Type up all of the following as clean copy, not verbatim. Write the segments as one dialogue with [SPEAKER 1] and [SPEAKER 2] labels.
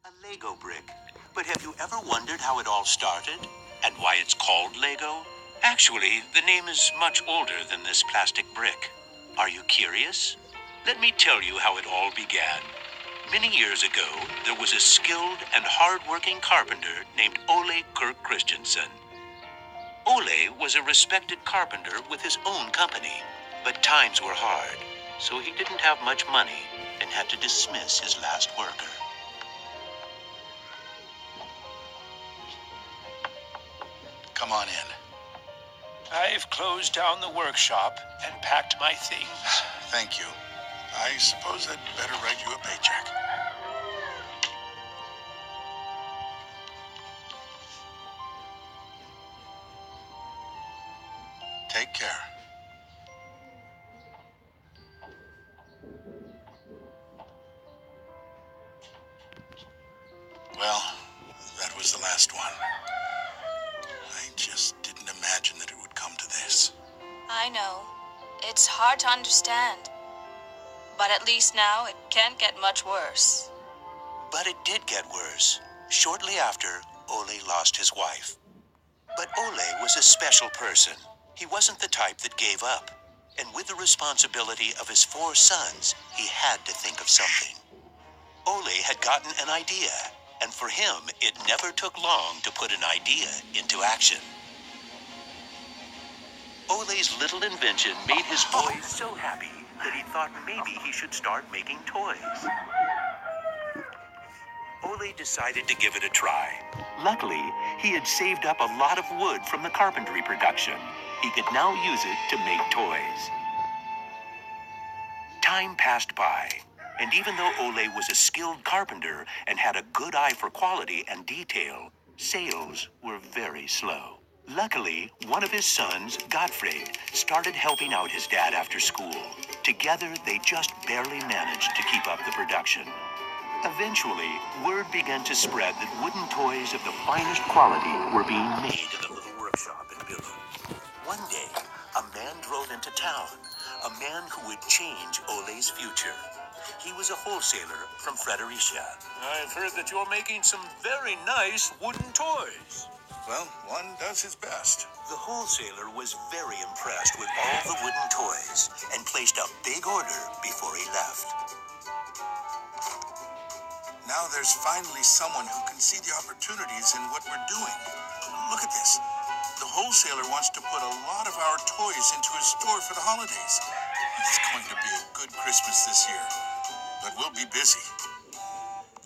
[SPEAKER 1] A Lego brick. But have you ever wondered how it all started? And why it's called Lego? Actually, the name is much older than this plastic brick. Are you curious? Let me tell you how it all began. Many years ago, there was a skilled and hard-working carpenter named Ole Kirk Christensen. Ole was a respected carpenter with his own company, but times were hard, so he didn't have much money and had to dismiss his last worker.
[SPEAKER 2] Come on in.
[SPEAKER 3] I've closed down the workshop and packed my things.
[SPEAKER 2] Thank you. I suppose I'd better write you a paycheck. Take care. Well, that was the last one. I just didn't imagine that it would come to this.
[SPEAKER 4] I know. It's hard to understand. But at least now it can't get much worse.
[SPEAKER 1] But it did get worse. Shortly after, Ole lost his wife. But Ole was a special person. He wasn't the type that gave up. And with the responsibility of his 4 sons, he had to think of something. Ole had gotten an idea, and for him, it never took long to put an idea into action. Ole's little invention made his boys so happy that he thought maybe he should start making toys. Ole decided to give it a try. Luckily, he had saved up a lot of wood from the carpentry production. He could now use it to make toys. Time passed by, and even though Ole was a skilled carpenter and had a good eye for quality and detail, sales were very slow. Luckily, one of his sons, Gottfried, started helping out his dad after school. Together, they just barely managed to keep up the production. Eventually, word began to spread that wooden toys of the finest quality were being made in the little workshop in Billund. One day, a man drove into town, a man who would change Ole's future. He was a wholesaler from Fredericia. I've heard that you're making some very nice wooden toys.
[SPEAKER 2] Well, one does his best.
[SPEAKER 1] The wholesaler was very impressed with all the wooden toys and placed a big order before he left.
[SPEAKER 2] Now there's finally someone who can see the opportunities in what we're doing. Look at this. The wholesaler wants to put a lot of our toys into his store for the holidays. It's going to be a good Christmas this year, but we'll be busy.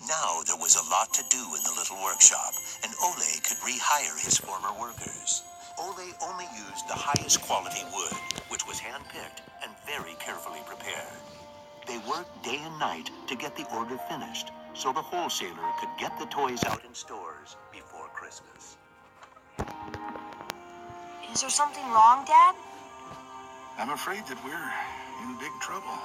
[SPEAKER 1] Now there was a lot to do in the little workshop, and Ole could rehire his former workers. Ole only used the highest quality wood, which was hand-picked and very carefully prepared. They worked day and night to get the order finished, so the wholesaler could get the toys out in stores before Christmas.
[SPEAKER 4] Is there something wrong, Dad?
[SPEAKER 2] I'm afraid that we're in big trouble.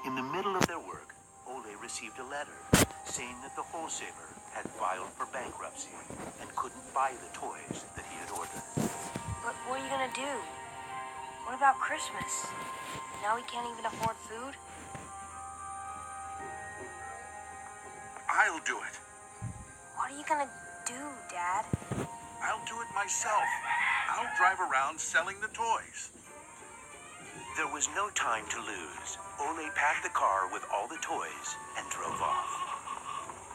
[SPEAKER 1] In the middle of their work, Ole received a letter saying that the wholesaler had filed for bankruptcy and couldn't buy the toys that he had ordered.
[SPEAKER 4] But what are you gonna do? What about Christmas? Now we can't even afford food?
[SPEAKER 2] I'll do it.
[SPEAKER 4] What are you gonna do, Dad?
[SPEAKER 2] I'll do it myself. I'll drive around selling the toys.
[SPEAKER 1] There was no time to lose. Ole packed the car with all the toys and drove off.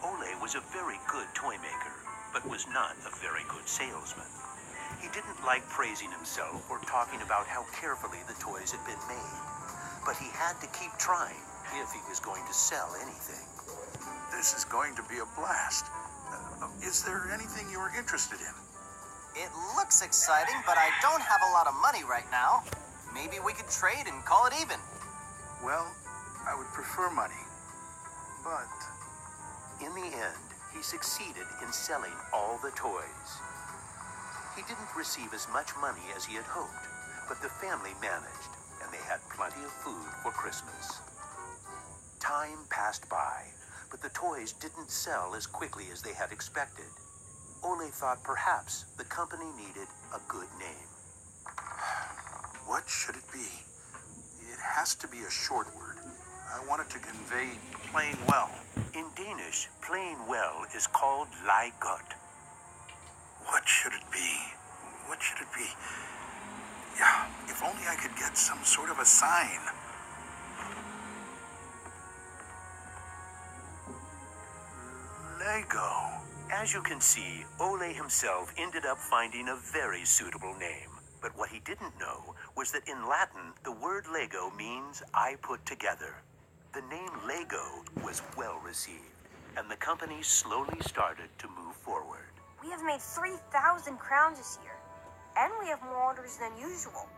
[SPEAKER 1] Ole was a very good toy maker, but was not a very good salesman. He didn't like praising himself or talking about how carefully the toys had been made. But he had to keep trying if he was going to sell anything.
[SPEAKER 2] This is going to be a blast. Is there anything you're interested in?
[SPEAKER 5] It looks exciting, but I don't have a lot of money right now. Maybe we could trade and call it even.
[SPEAKER 2] Well, I would prefer money. But
[SPEAKER 1] In the end, he succeeded in selling all the toys. He didn't receive as much money as he had hoped, but the family managed, and they had plenty of food for Christmas. Time passed by, but the toys didn't sell as quickly as they had expected. Ole thought perhaps the company needed a good name.
[SPEAKER 2] what should it be? It has to be a short word. I want it to convey plain well.
[SPEAKER 1] In Danish, playing well is called leg godt.
[SPEAKER 2] What should it be? What should it be? Yeah, if only I could get some sort of a sign.
[SPEAKER 1] Lego. As you can see, Ole himself ended up finding a very suitable name. But what he didn't know was that in Latin, the word Lego means I put together. The name Lego was well received, and the company slowly started to move forward.
[SPEAKER 6] We have made 3,000 crowns this year, and we have more orders than usual.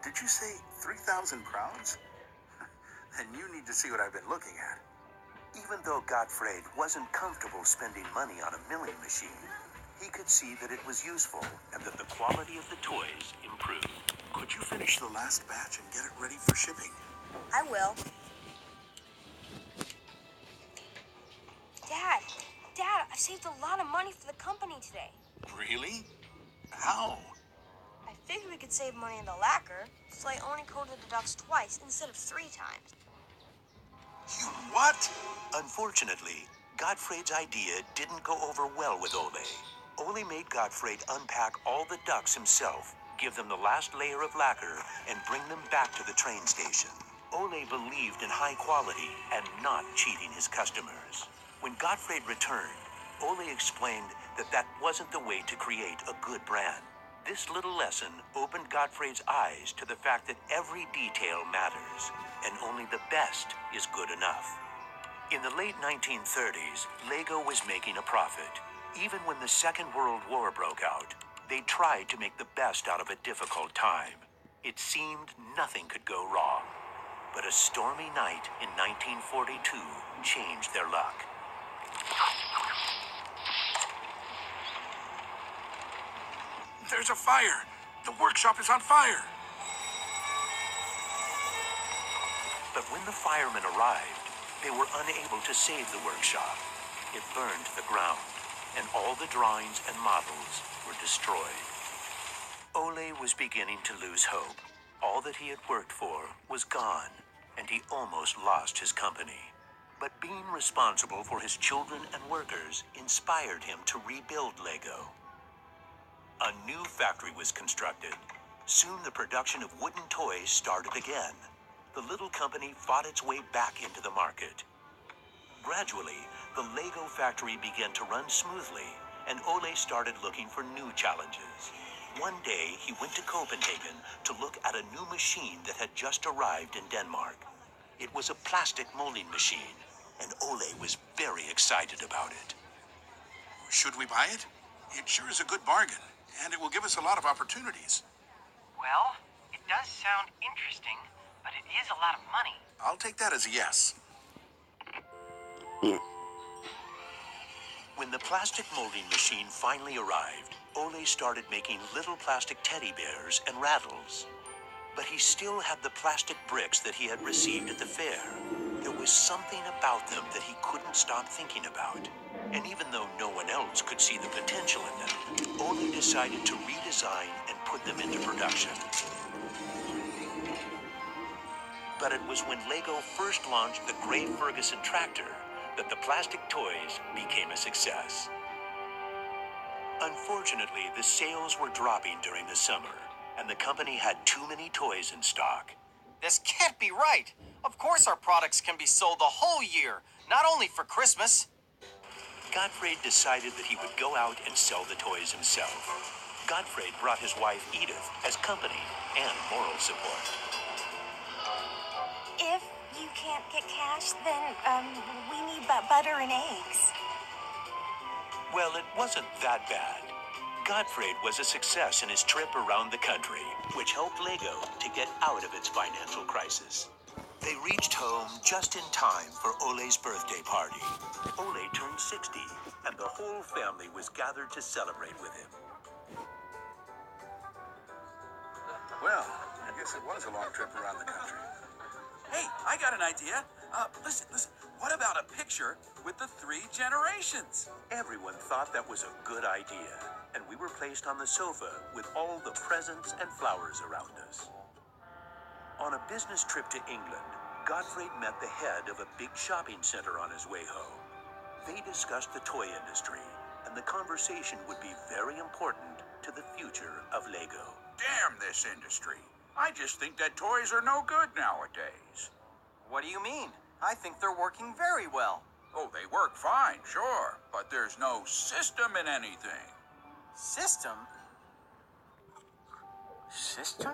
[SPEAKER 2] Did you say 3,000 crowns? Then you need to see what I've been looking at.
[SPEAKER 1] Even though Gottfried wasn't comfortable spending money on a milling machine, he could see that it was useful and that the quality of the toys improved.
[SPEAKER 2] Could you finish the last batch and get it ready for shipping?
[SPEAKER 6] I will. Dad, I've saved a lot of money for the company today.
[SPEAKER 2] Really? How?
[SPEAKER 6] I figured we could save money in the lacquer, so I only coated the ducks twice instead of 3 times.
[SPEAKER 2] You what?
[SPEAKER 1] Unfortunately, Gottfried's idea didn't go over well with Ole. Ole made Gottfried unpack all the ducks himself, give them the last layer of lacquer, and bring them back to the train station. Ole believed in high quality and not cheating his customers. When Gottfried returned, Ole explained that that wasn't the way to create a good brand. This little lesson opened Gottfried's eyes to the fact that every detail matters, and only the best is good enough. In the late 1930s, Lego was making a profit. Even when the Second World War broke out, they tried to make the best out of a difficult time. It seemed nothing could go wrong. But a stormy night in 1942 changed their luck.
[SPEAKER 2] There's a fire. The workshop is on fire.
[SPEAKER 1] But when the firemen arrived, they were unable to save the workshop. It burned to the ground, and all the drawings and models were destroyed. Ole was beginning to lose hope. All that he had worked for was gone, and he almost lost his company. But being responsible for his children and workers inspired him to rebuild Lego. A new factory was constructed. Soon the production of wooden toys started again. The little company fought its way back into the market. Gradually, the Lego factory began to run smoothly, and Ole started looking for new challenges. One day, he went to Copenhagen to look at a new machine that had just arrived in Denmark. It was a plastic molding machine, and Ole was very excited about it.
[SPEAKER 2] Should we buy it? It sure is a good bargain, and it will give us a lot of opportunities.
[SPEAKER 7] Well, it does sound interesting, but it is a lot of money.
[SPEAKER 2] I'll take that as a yes.
[SPEAKER 1] When the plastic molding machine finally arrived, Ole started making little plastic teddy bears and rattles. But he still had the plastic bricks that he had received at the fair. There was something about them that he couldn't stop thinking about. And even though no one else could see the potential in them, Ole decided to redesign and put them into production. But it was when Lego first launched the Gray Ferguson tractor that the plastic toys became a success. Unfortunately, the sales were dropping during the summer, and the company had too many toys in stock.
[SPEAKER 5] This can't be right. Of course our products can be sold the whole year, not only for Christmas.
[SPEAKER 1] Gottfried decided that he would go out and sell the toys himself. Gottfried brought his wife Edith as company and moral support.
[SPEAKER 6] If you can't get cash, then we need butter and eggs.
[SPEAKER 1] Well, it wasn't that bad. Gottfried was a success in his trip around the country, which helped Lego to get out of its financial crisis. They reached home just in time for Ole's birthday party. Ole turned 60, and the whole family was gathered to celebrate with him.
[SPEAKER 2] Well, I guess it was a long trip around the country.
[SPEAKER 8] Hey, I got an idea. Listen. What about a picture with the 3 generations?
[SPEAKER 1] Everyone thought that was a good idea, and we were placed on the sofa with all the presents and flowers around us. On a business trip to England, Gottfried met the head of a big shopping center on his way home. They discussed the toy industry, and the conversation would be very important to the future of Lego.
[SPEAKER 8] Damn this industry. I just think that toys are no good nowadays.
[SPEAKER 5] What do you mean? I think they're working very well.
[SPEAKER 8] Oh, they work fine, sure, but there's no system in anything.
[SPEAKER 5] System? System?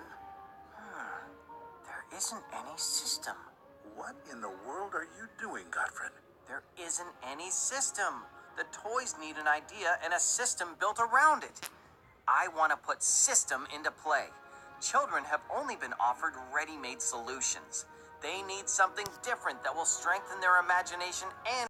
[SPEAKER 5] There isn't any system.
[SPEAKER 2] What in the world are you doing, Gottfried?
[SPEAKER 5] There isn't any system. The toys need an idea and a system built around it. I want to put system into play. Children have only been offered ready-made solutions. They need something different that will strengthen their imagination and